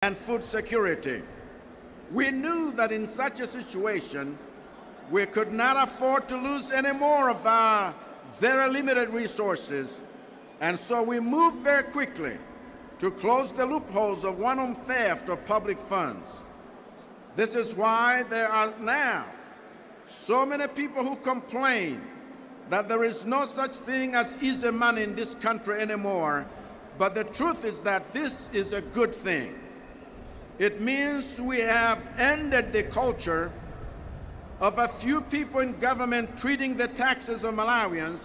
and food security. We knew that in such a situation, we could not afford to lose any more of our very limited resources, and so we moved very quickly to close the loopholes of one-on theft of public funds. This is why there are now so many people who complain that there is no such thing as easy money in this country anymore, but the truth is that this is a good thing. It means we have ended the culture of a few people in government treating the taxes of Malawians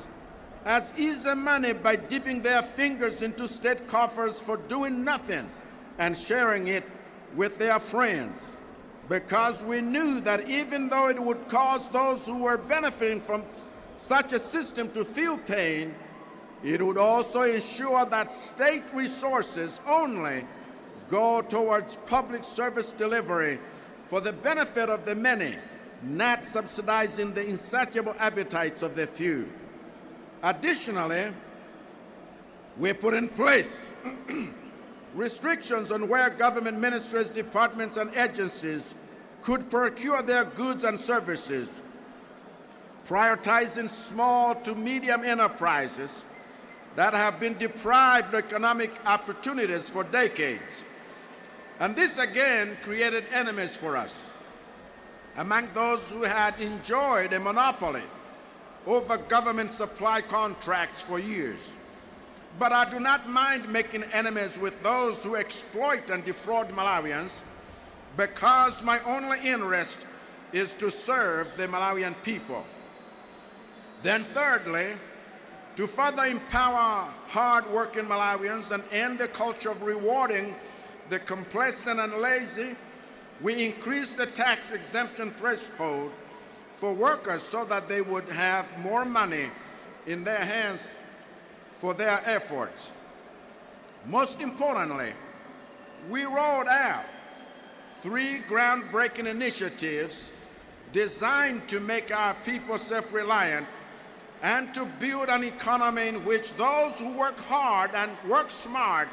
as easy money by dipping their fingers into state coffers for doing nothing and sharing it with their friends. Because we knew that even though it would cause those who were benefiting from such a system to feel pain, it would also ensure that state resources only go towards public service delivery for the benefit of the many, not subsidizing the insatiable appetites of the few. Additionally, we put in place restrictions on where government ministries, departments, and agencies could procure their goods and services, prioritizing small to medium enterprises that have been deprived of economic opportunities for decades. And this again created enemies for us among those who had enjoyed a monopoly over government supply contracts for years. But I do not mind making enemies with those who exploit and defraud Malawians, because my only interest is to serve the Malawian people. Then thirdly, to further empower hard-working Malawians and end the culture of rewarding the complacent and lazy, we increased the tax exemption threshold for workers so that they would have more money in their hands for their efforts. Most importantly, we rolled out 3 groundbreaking initiatives designed to make our people self-reliant and to build an economy in which those who work hard and work smart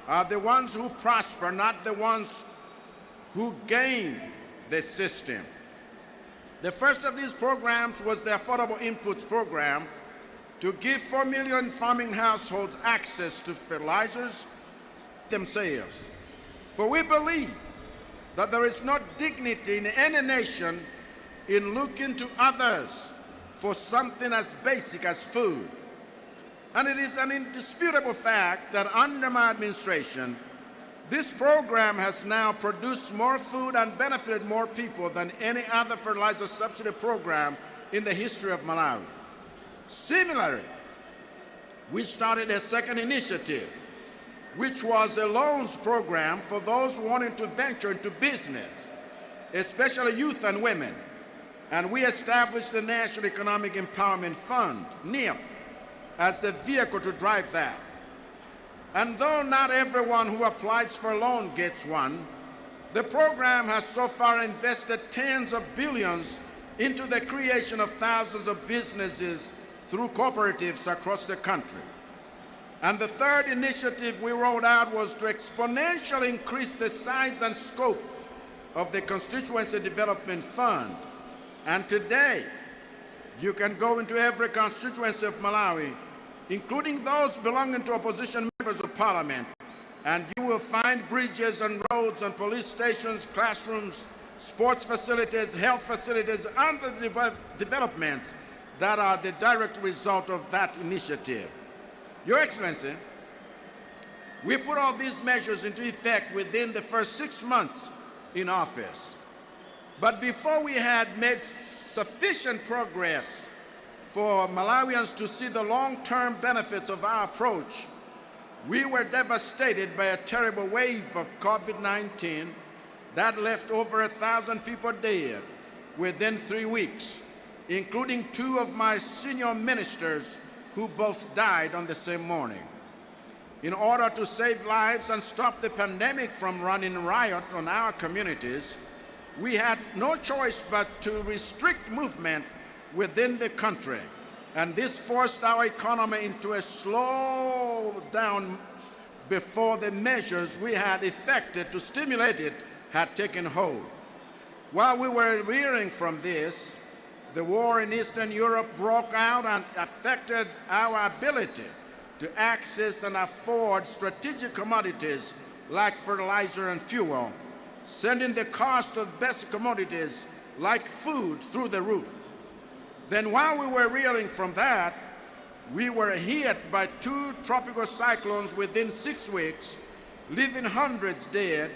are the ones who prosper, not the ones who gain the system. The first of these programs was the Affordable Inputs Program to give 4 million farming households access to fertilizers themselves. For we believe that there is no dignity in any nation in looking to others for something as basic as food. And it is an indisputable fact that under my administration, this program has now produced more food and benefited more people than any other fertilizer subsidy program in the history of Malawi. Similarly, we started a second initiative, which was a loans program for those wanting to venture into business, especially youth and women. And we established the National Economic Empowerment Fund, NEF, as the vehicle to drive that. And though not everyone who applies for a loan gets one, the program has so far invested tens of billions into the creation of thousands of businesses through cooperatives across the country. And the third initiative we rolled out was to exponentially increase the size and scope of the Constituency Development Fund. And today, you can go into every constituency of Malawi, including those belonging to opposition members of parliament, and you will find bridges and roads and police stations, classrooms, sports facilities, health facilities, and the developments that are the direct result of that initiative. Your Excellency, we put all these measures into effect within the first 6 months in office. But before we had made sufficient progress for Malawians to see the long-term benefits of our approach, we were devastated by a terrible wave of COVID-19 that left over 1,000 people dead within 3 weeks, including 2 of my senior ministers who both died on the same morning. In order to save lives and stop the pandemic from running riot on our communities, we had no choice but to restrict movement within the country, and this forced our economy into a slow down before the measures we had effected to stimulate it had taken hold. While we were reeling from this, the war in Eastern Europe broke out and affected our ability to access and afford strategic commodities like fertilizer and fuel, sending the cost of basic commodities like food through the roof. Then while we were reeling from that, we were hit by 2 tropical cyclones within 6 weeks, leaving hundreds dead,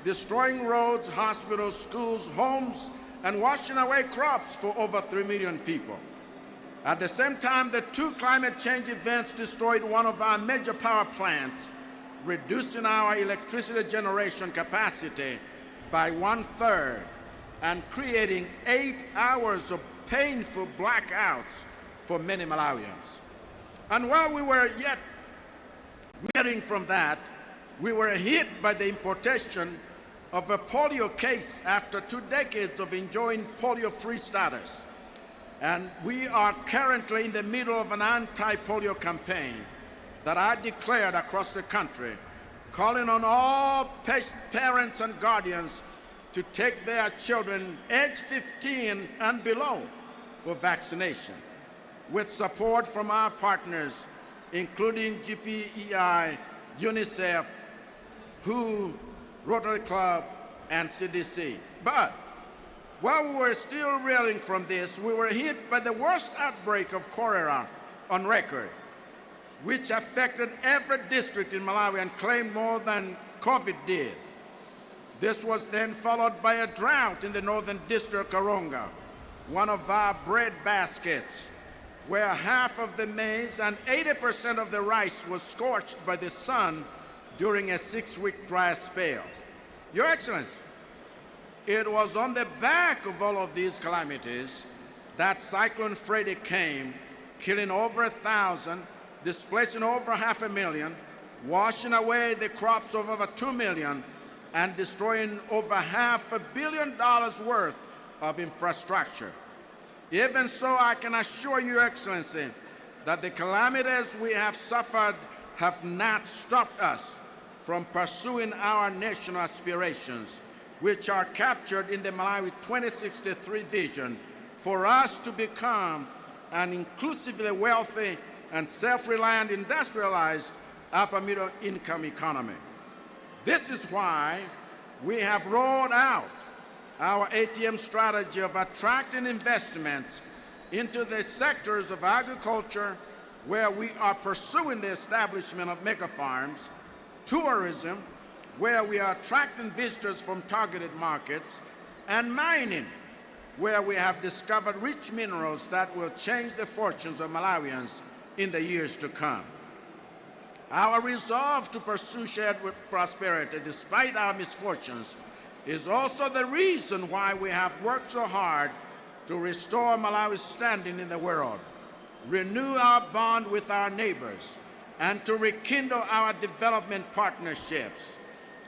destroying roads, hospitals, schools, homes, and washing away crops for over 3 million people. At the same time, the 2 climate change events destroyed one of our major power plants, reducing our electricity generation capacity by 1/3 and creating 8 hours of painful blackouts for many Malawians. And while we were yet reeling from that, we were hit by the importation of a polio case after 2 decades of enjoying polio-free status. And we are currently in the middle of an anti-polio campaign that I declared across the country, calling on all parents and guardians to take their children aged 15 and below for vaccination, with support from our partners, including GPEI, UNICEF, WHO, Rotary Club, and CDC. But while we were still reeling from this, we were hit by the worst outbreak of cholera on record, which affected every district in Malawi and claimed more than COVID did. This was then followed by a drought in the northern district of Karonga, one of our bread baskets, where half of the maize and 80% of the rice was scorched by the sun during a 6-week dry spell. Your Excellency, it was on the back of all of these calamities that Cyclone Freddy came, killing over 1,000, displacing over 500,000, washing away the crops of over 2 million, and destroying over $500 million worth of infrastructure. Even so, I can assure you, Your Excellency, that the calamities we have suffered have not stopped us from pursuing our national aspirations, which are captured in the Malawi 2063 vision for us to become an inclusively wealthy and self-reliant, industrialized, upper-middle income economy. This is why we have rolled out our ATM strategy of attracting investments into the sectors of agriculture, where we are pursuing the establishment of mega farms, tourism, where we are attracting visitors from targeted markets, and mining, where we have discovered rich minerals that will change the fortunes of Malawians in the years to come. Our resolve to pursue shared prosperity despite our misfortunes is also the reason why we have worked so hard to restore Malawi's standing in the world, renew our bond with our neighbors, and to rekindle our development partnerships.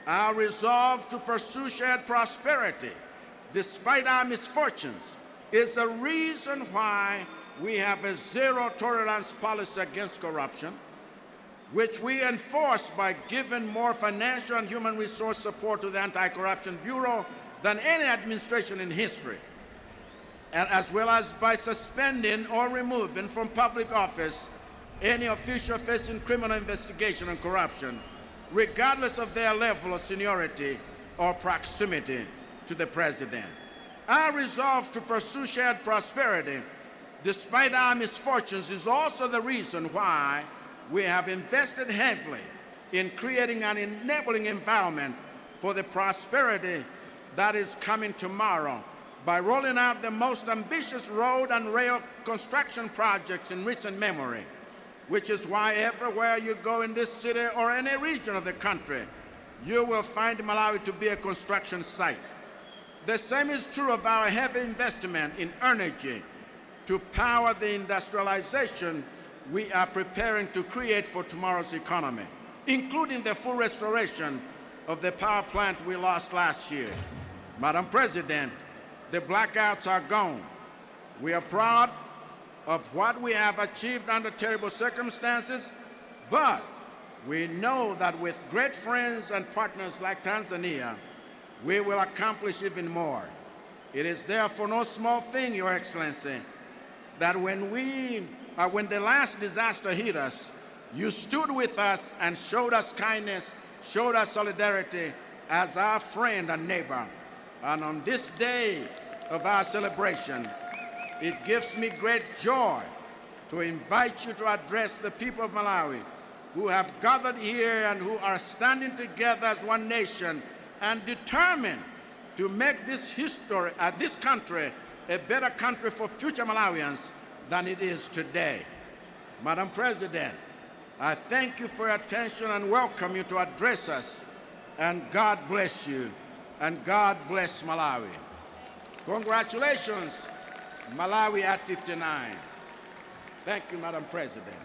Our resolve to pursue shared prosperity despite our misfortunes is the reason why we have a zero-tolerance policy against corruption, which we enforce by giving more financial and human resource support to the Anti-Corruption Bureau than any administration in history, and as well as by suspending or removing from public office any official facing criminal investigation and corruption, regardless of their level of seniority or proximity to the president. Our resolve to pursue shared prosperity despite our misfortunes is also the reason why we have invested heavily in creating an enabling environment for the prosperity that is coming tomorrow by rolling out the most ambitious road and rail construction projects in recent memory, which is why everywhere you go in this city or any region of the country, you will find Malawi to be a construction site. The same is true of our heavy investment in energy to power the industrialization we are preparing to create for tomorrow's economy, including the full restoration of the power plant we lost last year. Madam President, the blackouts are gone. We are proud of what we have achieved under terrible circumstances, but We know that with great friends and partners like Tanzania, we will accomplish even more. It is therefore no small thing, Your Excellency, that when the last disaster hit us, you stood with us and showed us kindness, showed us solidarity as our friend and neighbor. And on this day of our celebration, it gives me great joy to invite you to address the people of Malawi who have gathered here and who are standing together as one nation and determined to make this country a better country for future Malawians than it is today. Madam President, I thank you for your attention and welcome you to address us. And God bless you, and God bless Malawi. Congratulations, Malawi at 59. Thank you, Madam President.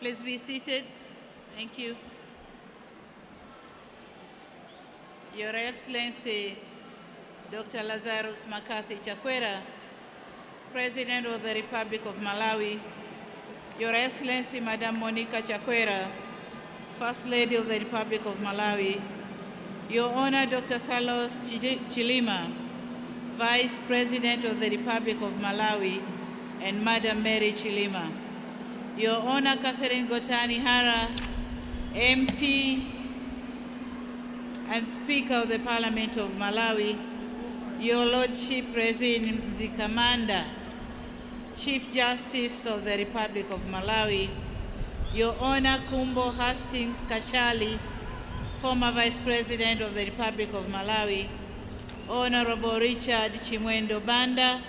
Please be seated. Thank you. Your Excellency, Dr. Lazarus McCarthy Chakwera, President of the Republic of Malawi, Your Excellency, Madam Monica Chakwera, First Lady of the Republic of Malawi, Your Honor, Dr. Salos Chilima, Vice President of the Republic of Malawi, and Madam Mary Chilima, Your Honor, Catherine Gotani Hara, MP and Speaker of the Parliament of Malawi, Your Lordship Resin Mzikamanda, Chief Justice of the Republic of Malawi, Your Honor, Kumbo Hastings Kachali, former Vice President of the Republic of Malawi, Honorable Richard Chimwendo Banda,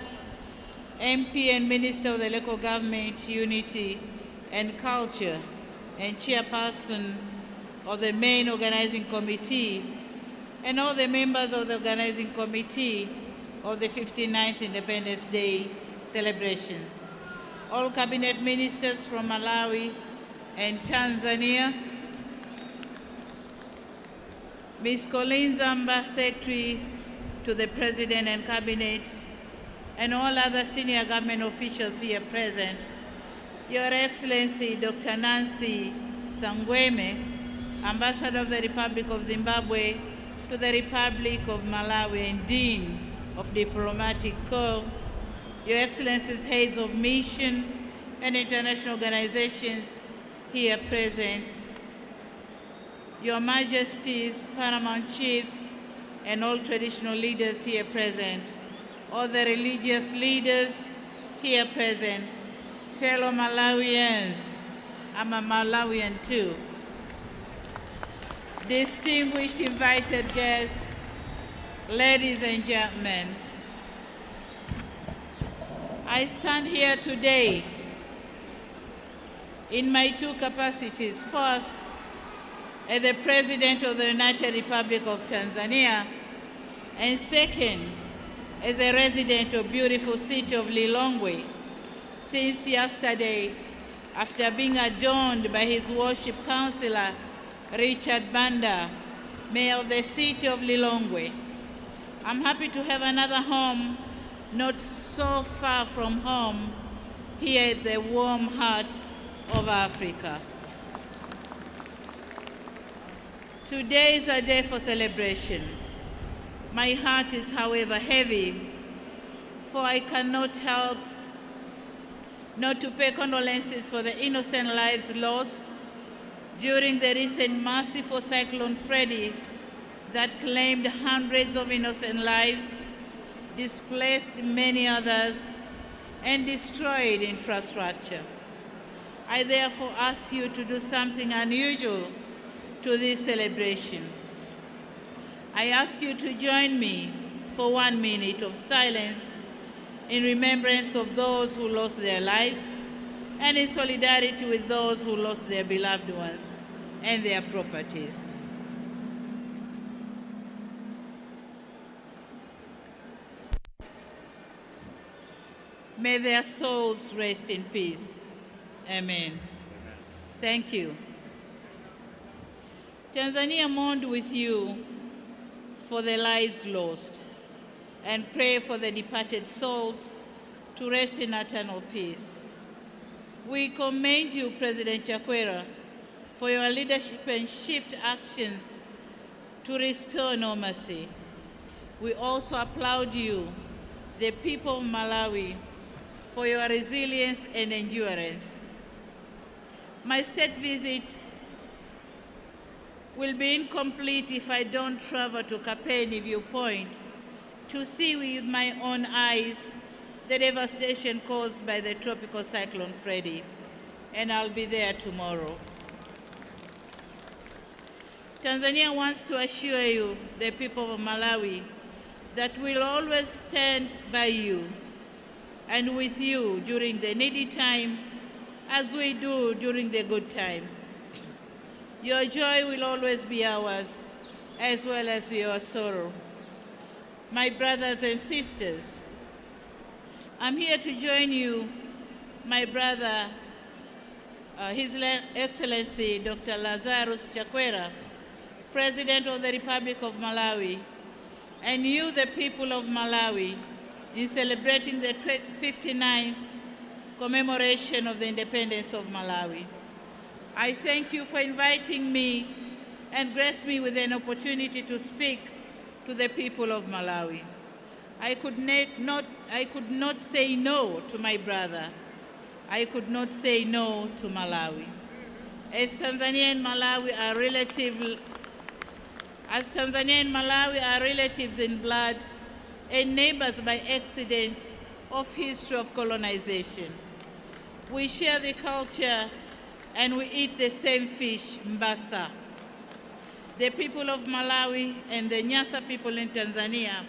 MP and Minister of the Local Government, Unity and Culture, and Chairperson of the main organizing committee, and all the members of the organizing committee of the 59th Independence Day celebrations, all cabinet ministers from Malawi and Tanzania, Ms. Collins Zamba, Secretary to the President and Cabinet, and all other senior government officials here present, Your Excellency Dr. Nancy Sangweme, Ambassador of the Republic of Zimbabwe to the Republic of Malawi and Dean of Diplomatic Corps, Your Excellencies, heads of mission and international organizations here present, Your Majesties, paramount chiefs, and all traditional leaders here present, all the religious leaders here present, fellow Malawians, I'm a Malawian too, distinguished invited guests, ladies and gentlemen, I stand here today in my two capacities. First, as the President of the United Republic of Tanzania, and second, as a resident of beautiful city of Lilongwe, since yesterday, after being adorned by His Worship Councillor, Richard Banda, Mayor of the city of Lilongwe. I'm happy to have another home, not so far from home, here at the warm heart of Africa. Today is a day for celebration. My heart is, however, heavy, for I cannot help not to pay condolences for the innocent lives lost during the recent merciful Cyclone Freddy that claimed hundreds of innocent lives, displaced many others, and destroyed infrastructure. I therefore ask you to do something unusual to this celebration. I ask you to join me for 1 minute of silence in remembrance of those who lost their lives and in solidarity with those who lost their beloved ones and their properties. May their souls rest in peace. Amen. Thank you. Tanzania mourned with you for the lives lost and pray for the departed souls to rest in eternal peace. We commend you, President Chakwera, for your leadership and swift actions to restore normalcy. We also applaud you, the people of Malawi, for your resilience and endurance. My state visit will be incomplete if I don't travel to Kapeni Viewpoint to see with my own eyes the devastation caused by the tropical cyclone Freddy, and I'll be there tomorrow. Tanzania wants to assure you, the people of Malawi, that we'll always stand by you and with you during the needy time as we do during the good times. Your joy will always be ours, as well as your sorrow. My brothers and sisters, I'm here to join you, my brother, His Excellency Dr. Lazarus Chakwera, President of the Republic of Malawi, and you, the people of Malawi, in celebrating the 59th commemoration of the independence of Malawi. I thank you for inviting me and grace me with an opportunity to speak to the people of Malawi. I could not say no to my brother. I could not say no to Malawi. As Tanzania and Malawi are relatives in blood and neighbors by accident of history of colonization. We share the culture and we eat the same fish, mbasa. The people of Malawi and the Nyasa people in Tanzania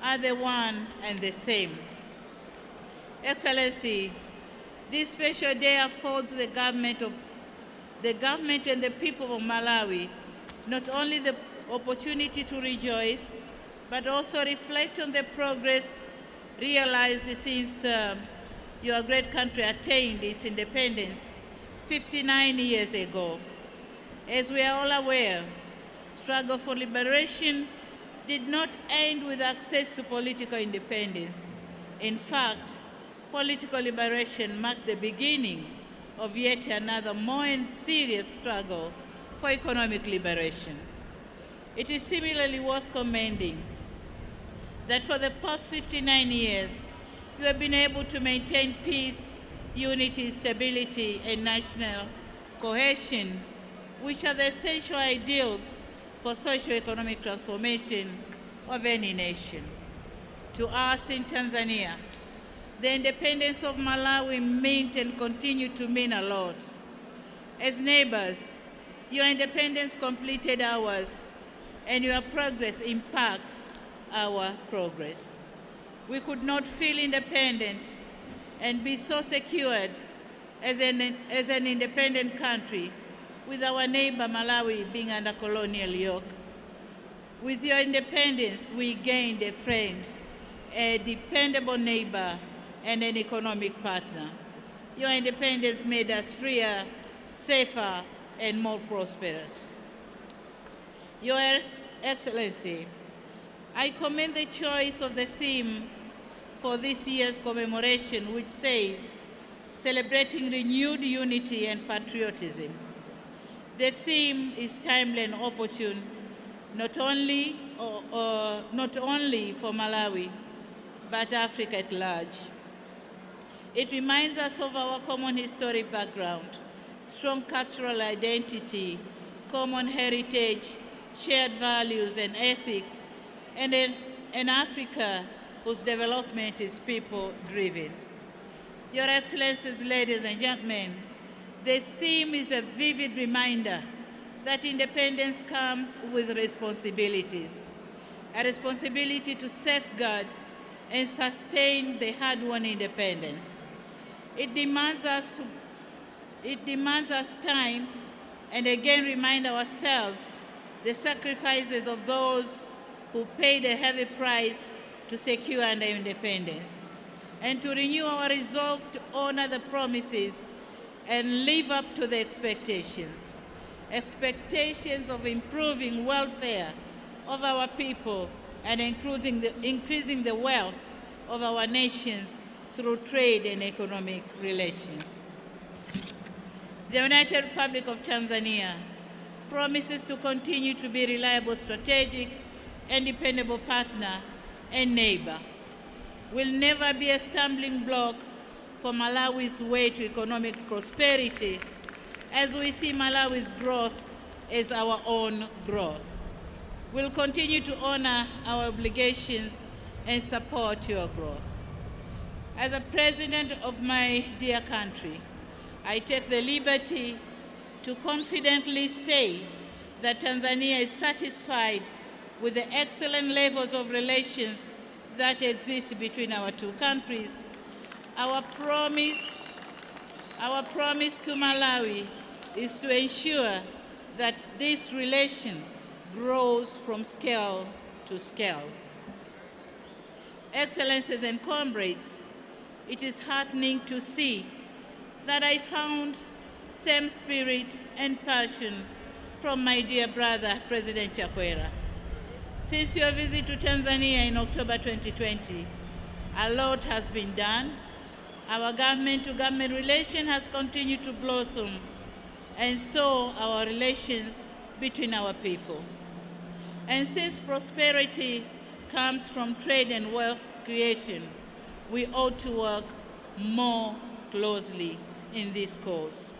are the one and the same. Excellency, this special day affords the government and the people of Malawi not only the opportunity to rejoice, but also reflect on the progress realized since your great country attained its independence 59 years ago. As we are all aware, struggle for liberation did not end with access to political independence. In fact, political liberation marked the beginning of yet another more serious struggle for economic liberation. It is similarly worth commending that for the past 59 years, you have been able to maintain peace, unity, stability, and national cohesion, which are the essential ideals for socio-economic transformation of any nation. To us in Tanzania, the independence of Malawi meant and continue to mean a lot. As neighbors, your independence completed ours, and your progress impacts our progress. We could not feel independent and be so secured as an independent country with our neighbor Malawi being under colonial yoke. With your independence, we gained a friend, a dependable neighbor, and an economic partner. Your independence made us freer, safer, and more prosperous. Your Excellency, I commend the choice of the theme for this year's commemoration, which says, celebrating renewed unity and patriotism. The theme is timely and opportune, not only for Malawi, but Africa at large. It reminds us of our common historic background, strong cultural identity, common heritage, shared values and ethics, and an Africa whose development is people-driven. Your Excellencies, ladies and gentlemen, the theme is a vivid reminder that independence comes with responsibilities, a responsibility to safeguard and sustain the hard-won independence. It demands us time and again remind ourselves the sacrifices of those who paid a heavy price to secure our independence, and to renew our resolve to honor the promises and live up to the expectations of improving welfare of our people and increasing the wealth of our nations through trade and economic relations. The United Republic of Tanzania promises to continue to be a reliable, strategic, and dependable partner and neighbor. Will never be a stumbling block for Malawi's way to economic prosperity, as we see Malawi's growth as our own growth. We'll continue to honor our obligations and support your growth. As a president of my dear country, I take the liberty to confidently say that Tanzania is satisfied with the excellent levels of relations that exist between our two countries. Our promise to Malawi is to ensure that this relation grows from scale to scale. Excellencies and comrades, it is heartening to see that I found same spirit and passion from my dear brother, President Chakwera. Since your visit to Tanzania in October 2020, a lot has been done. Our government-to-government relation has continued to blossom, and so our relations between our people. And since prosperity comes from trade and wealth creation, we ought to work more closely in this cause.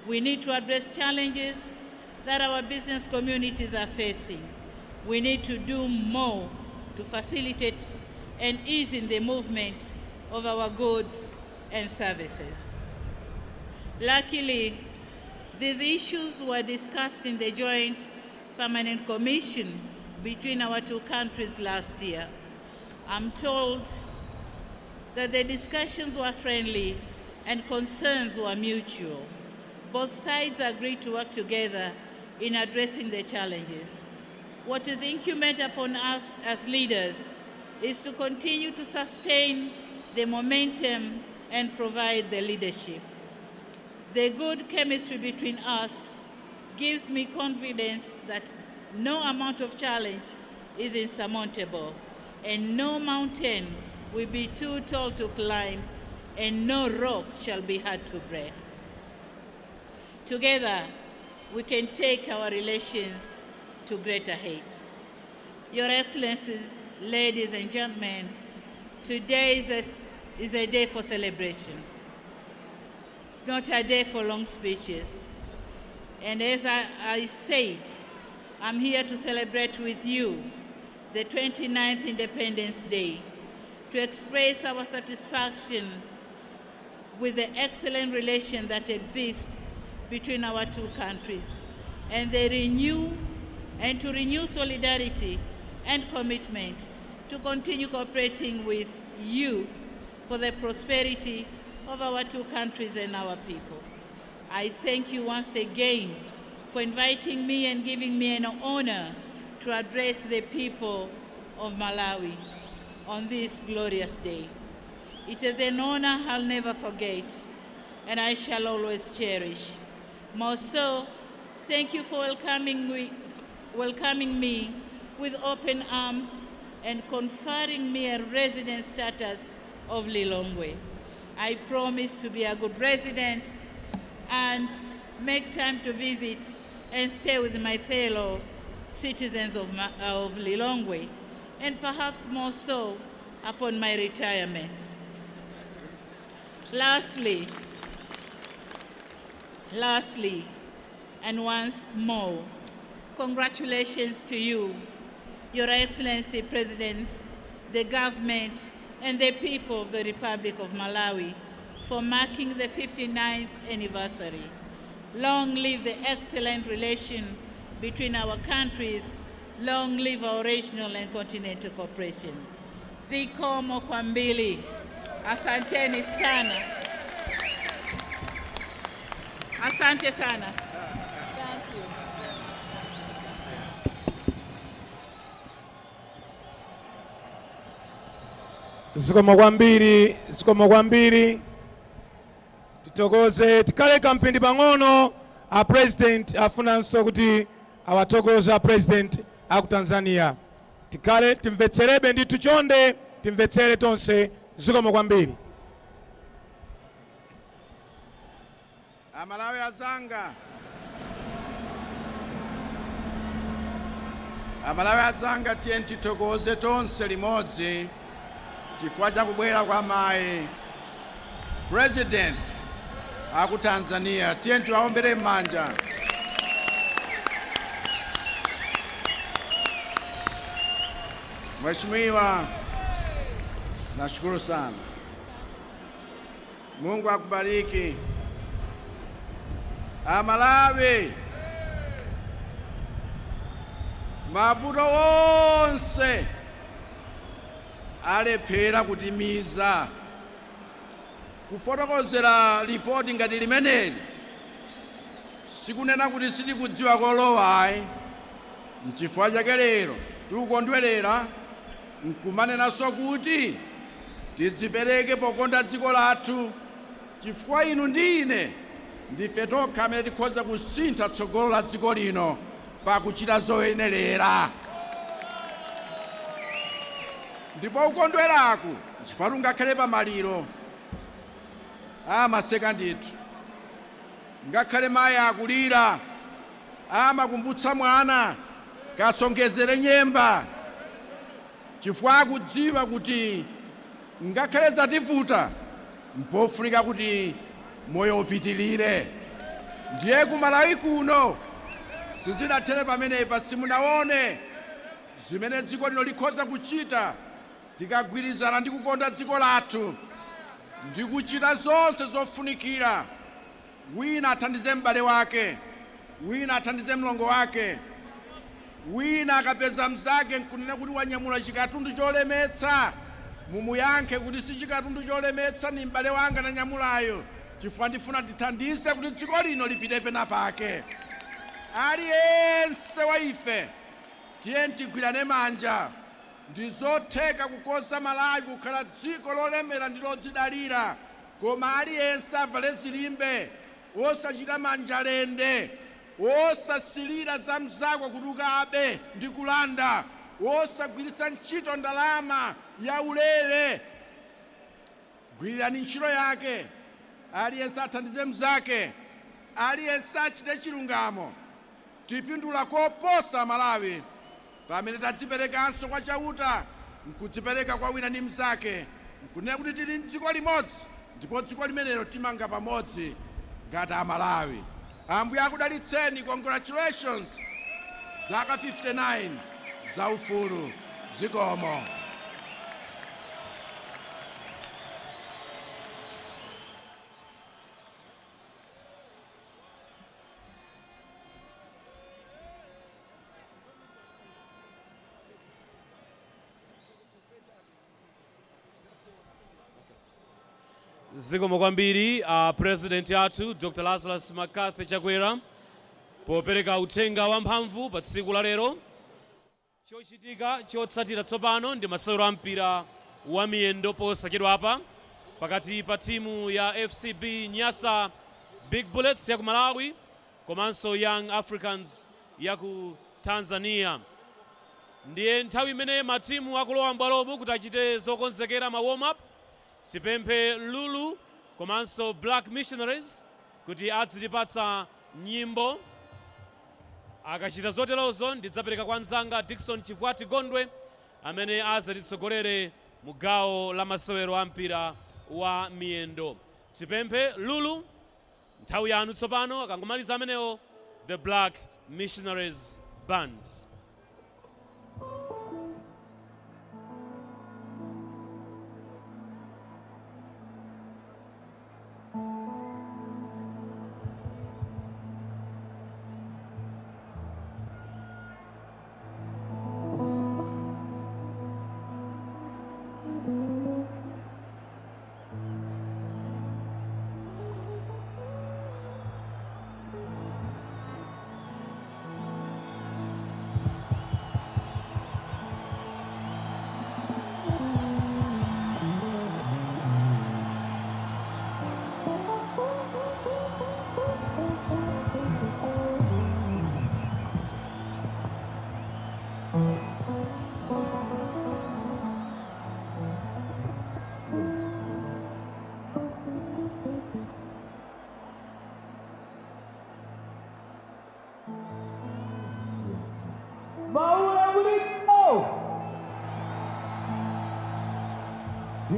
We need to address challenges that our business communities are facing. We need to do more to facilitate and ease in the movement of our goods and services. Luckily, these issues were discussed in the Joint Permanent Commission between our two countries last year. I'm told that the discussions were friendly and concerns were mutual. Both sides agreed to work together in addressing the challenges. What is incumbent upon us as leaders is to continue to sustain the momentum and provide the leadership. The good chemistry between us gives me confidence that no amount of challenge is insurmountable, and no mountain will be too tall to climb, and no rock shall be hard to break. Together, we can take our relations to greater heights. Your Excellencies, ladies and gentlemen, today is a day for celebration. It's not a day for long speeches. And as I said, I'm here to celebrate with you the 29th Independence Day, to express our satisfaction with the excellent relation that exists between our two countries, and to renew solidarity and commitment to continue cooperating with you for the prosperity of our two countries and our people. I thank you once again for inviting me and giving me an honor to address the people of Malawi on this glorious day. It is an honor I'll never forget, and I shall always cherish. More so, thank you for welcoming me with open arms and conferring me a resident status of Lilongwe. I promise to be a good resident and make time to visit and stay with my fellow citizens of Lilongwe, and perhaps more so upon my retirement. Lastly, and once more, congratulations to you, Your Excellency President, the government, and the people of the Republic of Malawi for marking the 59th anniversary. Long live the excellent relation between our countries. Long live our regional and continental cooperation. zikomo kwa mbili. Asanteni sana. Asante sana. Thank you. Zikomo kwa mbili. Titokoze tikale kampindi pang'ono a president afunanso kuti awatokoza president aku Tanzania. Tikale timvetserebe ndi tuchonde timvetsere tonse. Zikomo kwa mbili. Amalawi azanga. Amalawi azanga tiyeni titokoze tonse limodzi chifukwa cha kubwera kwa mayi president aku Tanzania. Tiyeni tiwaombere m'manja. Mheshimiwa, nashukuru sana. Mungu akubariki. Amalawi, mavuto wonse alephera kutimiza kufotokozera ripoti ngati limeneli. Sikunena kuti sitikudziwa kolowayi. N'chifukwa chake lero tikukondwerera nkumanenanso kuti tidzipereke pokonda dziko lathu, chifukwa inu ndi ine ndife tokha amene tikhoza kusintha tsogolo la dziko lino pakuchita zoyenerera. Ndipo ukondweraku chifukwa ungakhale pamaliro amaseka ndithu, ngakhale mayi akulira amakumbutsa mwana kasongezere nyemba, chifukwa akudziwa kuti ngakhale zativuta mpofunika kuti moyo upitilire. Ndiye ku Malawi kuno sizidathere pamenepa simunaone zimene dziko lino likhoza kuchita tikagwirizana ndi kukonda dziko lathu ndi kuchita zonse zofunikira. Wina athandize m'bale wake, wina athandize mlongo wake, wina akapeza mzake nkunena kuti wanyamula chikatundu cholemetsa mumuyankhe kuti si chikatundu cholemetsa, ni m'bale wanga nanyamulayo, chifukwa ndifuna tithandize kuti dziko lino lipite pena pake. Aliyense wa ife tiyeni tigwirane manja. Ndizotheka kukonza Malawi kukhala dziko lolemera ndi lodzidalira, koma aliyense avale zilimbe, osachita manjalende, osasilira za mzako kuti ukabe ndi kulanda, osagwiritsa ntchito ndalama ya ulere. Gwirirani ntchito yake, aliyense athandize mzake, aliyense achite chilungamo. Tipindula koposa Malawi pamene tadziperekanso kwa chauta nkudzipereka kwa wina ndi mzake, nkunena kuti tili dziko limodzi ndipo dziko limenelo timanga pamodzi ngati Amalawi. Ambuye akudalitseni. Congratulations. Zaka 59 za ufulu. Zikomo. Zikomo kwambiri President yathu Dr. Lazarus Makathi Chakwera popereka uthenga wamphamvu pa tsiku la lero. Chochitika chotsatira tsopano ndi masewero a mpira wa miyendo posachedwapa pakati pa timu ya FCB Nyasa Big Bullets ya ku Malawi komanso Young Africans ya ku Tanzania. Ndiye nthawi imene matimu akulowa mbwalomu kuti achite zokonzekera ma warm up. Tipemphe Lulu komanso Black Missionaries kuti adzitipatsa nyimbo. Akachita zoterozo ndidzapereka kwa nzanga Dickson Chivwati Gondwe amene azatitsogolere mu gawo la masewero a mpira wa miyendo. Tipemphe Lulu, nthawi yanu tsopano. Akangomaliza amenewo the Black Missionaries Band.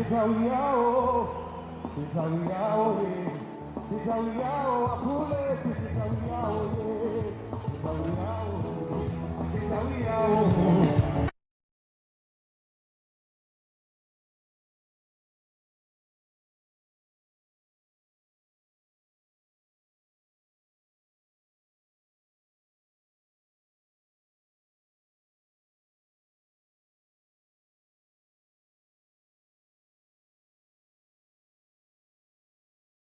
Italia, akule sisi